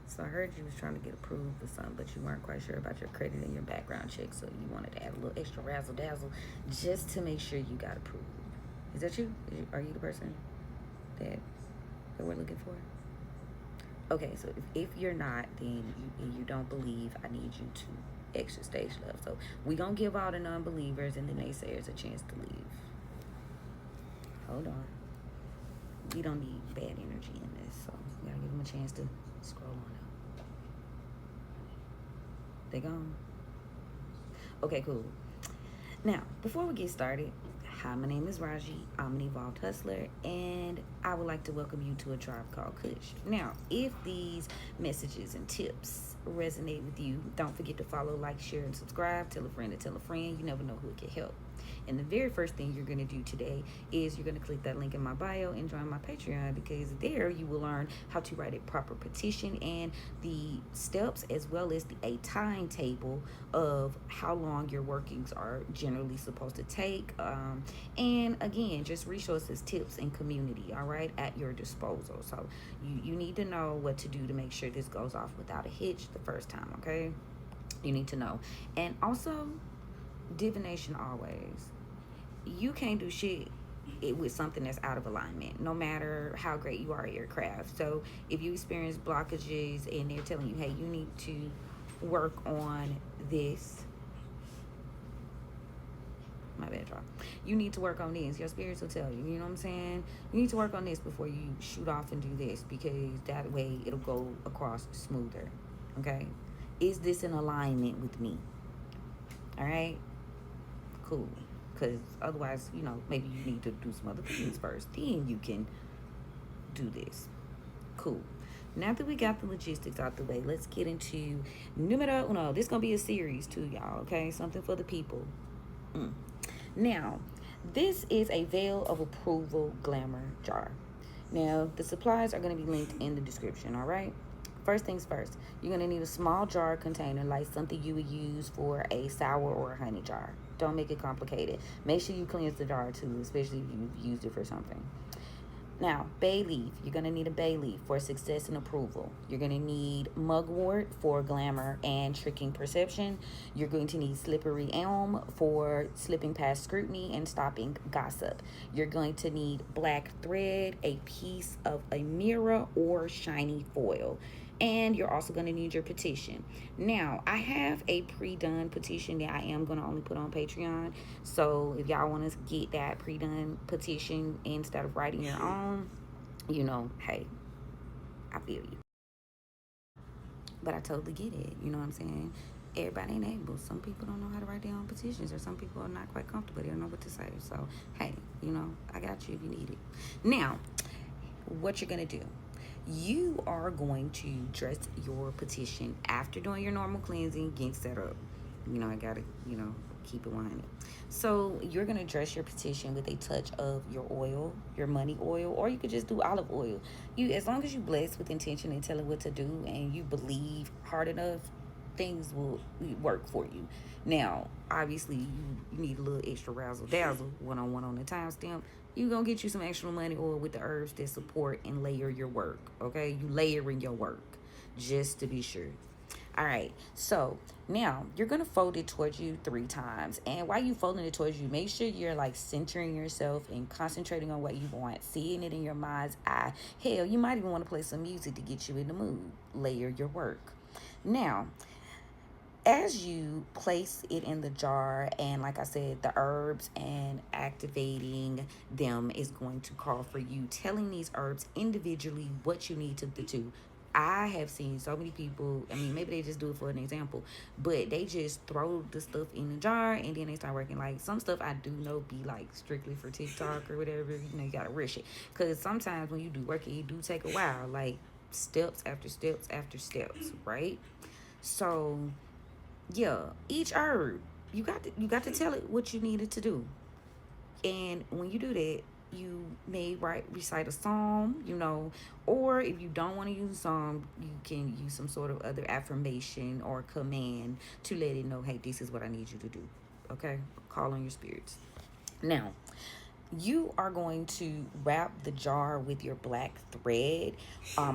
So I heard you was trying to get approved for something, but you weren't quite sure about your credit and your background check, so you wanted to add a little extra razzle dazzle just to make sure you got approved. Is that you? Are you the person that we're looking for? Okay, so if you're not, then you don't believe, I need you to exit stage left. So we gonna give all the non-believers and the naysayers a chance to leave. Hold on. We don't need bad energy in this, so we gotta give them a chance to scroll on up. They gone. Okay, cool. Now, before we get started, hi, my name is Raji. I'm an evolved hustler, and I would like to welcome you to a tribe called Kush. Now, if these messages and tips resonate with you, don't forget to follow, like, share, and subscribe. Tell a friend to tell a friend. You never know who it can help. And the very first thing you're going to do today is you're going to click that link in my bio and join my Patreon, because there you will learn how to write a proper petition and the steps, as well as a timetable of how long your workings are generally supposed to take. And again, just resources, tips, and community, all right, at your disposal. So you need to know what to do to make sure this goes off without a hitch the first time, okay? You need to know. And also, divination always. You can't do shit with something that's out of alignment, no matter how great you are at your craft. So if you experience blockages and they're telling you, hey, you need to work on this, my bad, y'all. You need to work on this. Your spirits will tell you, you know what I'm saying? You need to work on this before you shoot off and do this, because that way it'll go across smoother, okay? Is this in alignment with me? All right? Cool. Because otherwise, maybe you need to do some other things first. Then you can do this. Cool. Now that we got the logistics out the way, let's get into numero uno. This is going to be a series too, y'all, okay? Something for the people. Now, this is a Veil of Approval Glamour jar. Now, the supplies are going to be linked in the description, all right? First things first, you're going to need a small jar container, like something you would use for a sour or a honey jar. Don't make it complicated. Make sure you cleanse the jar too, especially if you've used it for something. Now, bay leaf. You're going to need a bay leaf for success and approval. You're going to need mugwort for glamour and tricking perception. You're going to need slippery elm for slipping past scrutiny and stopping gossip. You're going to need black thread, a piece of a mirror or shiny foil. And you're also going to need your petition. Now, I have a pre-done petition that I am going to only put on Patreon. So if y'all want to get that pre-done petition instead of writing your own, hey, I feel you. But I totally get it. You know what I'm saying? Everybody ain't able. Some people don't know how to write their own petitions, or some people are not quite comfortable. They don't know what to say. So, hey, I got you if you need it. Now, what you're going to do. You are going to dress your petition after doing your normal cleansing, getting set up. I gotta, keep it 100. So you're gonna dress your petition with a touch of your oil, your money oil, or you could just do olive oil. As long as you bless with intention and tell it what to do, and you believe hard enough, things will work for you. Now, obviously, you need a little extra razzle dazzle, one-on-one on the timestamp. You're going to get you some extra money oil with the herbs that support and layer your work, okay? You layering your work, just to be sure. All right, so now you're going to fold it towards you 3 times. And while you folding it towards you, make sure you're like centering yourself and concentrating on what you want, seeing it in your mind's eye. Hell, you might even want to play some music to get you in the mood. Layer your work. Now, as you place it in the jar, and like I said, the herbs and activating them is going to call for you telling these herbs individually what you need to do. I have seen so many people, maybe they just do it for an example, but they just throw the stuff in the jar and then they start working. Like, some stuff I do know be like strictly for TikTok or whatever, you gotta rush it. Because sometimes when you do work, it do take a while, like steps after steps after steps, right? So yeah, each herb, you got to tell it what you needed to do. And when you do that, you may recite a psalm, or if you don't want to use a psalm, you can use some sort of other affirmation or command to let it know, hey, this is what I need you to do. Okay? Call on your spirits. Now, you are going to wrap the jar with your black thread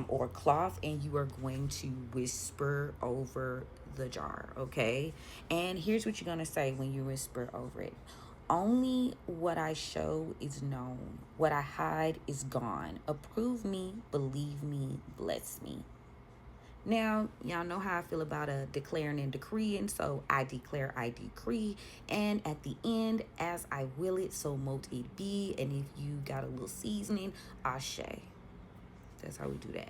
or cloth, and you are going to whisper over the jar, okay? And here's what you're going to say when you whisper over it. Only what I show is known. What I hide is gone. Approve me, believe me, bless me. Now, y'all know how I feel about declaring and decreeing. So I declare, I decree. And at the end, as I will it, so mote it be. And if you got a little seasoning, ashe. That's how we do that.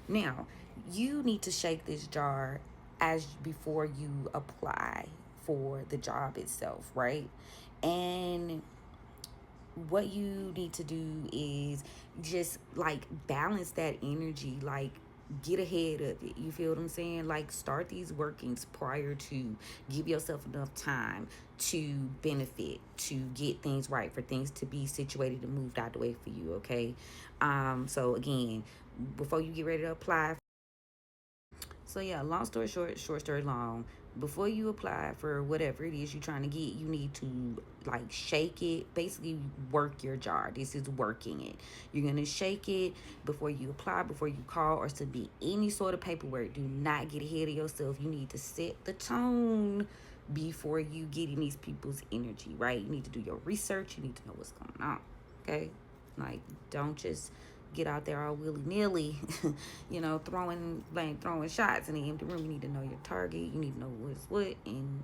Now, you need to shake this jar as before you apply for the job itself, right? And what you need to do is just like balance that energy, like get ahead of it. You feel what I'm saying? Like start these workings prior to, give yourself enough time to benefit, to get things right, for things to be situated and moved out the way for you, okay? So again, before you get ready to apply. So yeah, long story short, short story long. Before you apply for whatever it is you're trying to get, you need to like shake it. Basically, work your jar. This is working it. You're gonna shake it before you apply, before you call or submit any sort of paperwork. Do not get ahead of yourself. You need to set the tone before you get in these people's energy, right? You need to do your research. You need to know what's going on. Okay, like don't just get out there all willy-nilly, throwing shots in the empty room. You need to know your target. You need to know what's what, and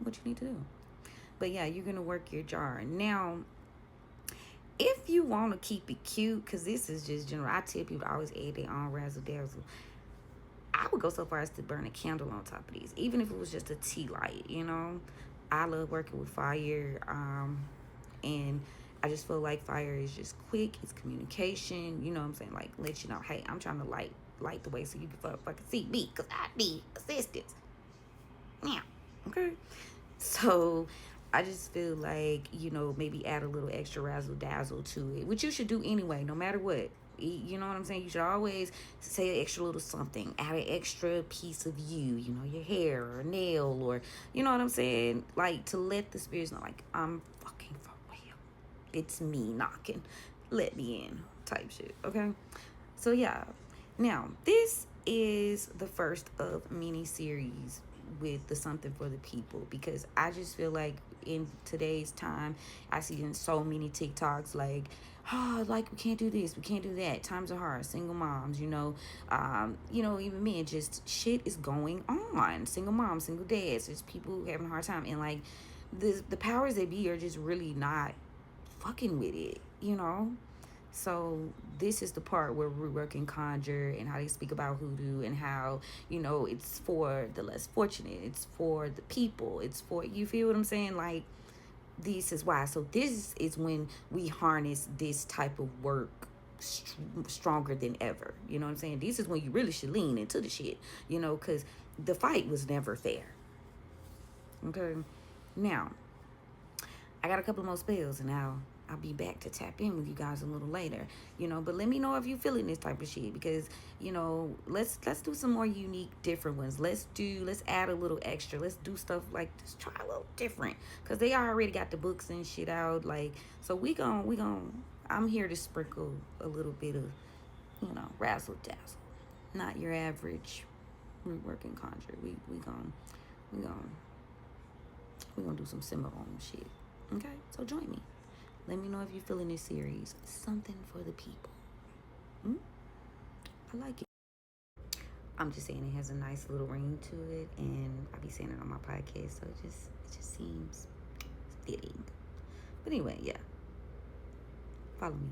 what you need to do. But yeah, you're gonna work your jar. Now, if you want to keep it cute, because this is just general, I tell people to always add their own razzle dazzle. I would go so far as to burn a candle on top of these, even if it was just a tea light. I love working with fire, and I just feel like fire is just quick. It's communication. You know what I'm saying? Like, let you know, hey, I'm trying to light the way so you can fucking see me, because I need assistance. Yeah. Okay. So I just feel like, maybe add a little extra razzle dazzle to it, which you should do anyway, no matter what. You know what I'm saying? You should always say an extra little something, add an extra piece of your hair or nail, or, you know what I'm saying? Like, to let the spirits know, like, I'm fucking for real. It's me knocking. Let me in type shit, okay? So, yeah. Now, this is the first of mini series with the something for the people, because I just feel like in today's time I see in so many TikToks like, like we can't do this, we can't do that, times are hard, single moms, even men, just shit is going on, single moms, single dads, there's people having a hard time, and like the powers that be are just really not fucking with it. So this is the part where Ruach can conjure, and how they speak about hoodoo, and how, it's for the less fortunate. It's for the people. It's for, you feel what I'm saying? Like, this is why. So this is when we harness this type of work stronger than ever. You know what I'm saying? This is when you really should lean into the shit, because the fight was never fair. Okay? Now, I got a couple more spells, and I'll be back to tap in with you guys a little later, but let me know if you feeling this type of shit, because, let's do some more unique, different ones. Let's add a little extra. Let's do stuff like this. Try a little different, because they already got the books and shit out. Like, so I'm here to sprinkle a little bit of, razzle dazzle. Not your average root working conjure. We gonna do some Cimarron shit. Okay, so join me. Let me know if you're feeling this series. Something for the people. I like it. I'm just saying it has a nice little ring to it, and I be saying it on my podcast, so it just seems fitting. But anyway, yeah. Follow me.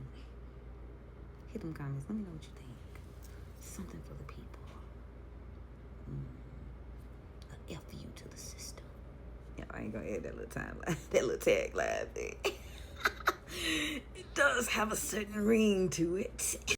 Hit them comments. Let me know what you think. Something for the people. A F you to the system. Yeah, I ain't gonna add that little that little tagline thing. It does have a certain ring to it.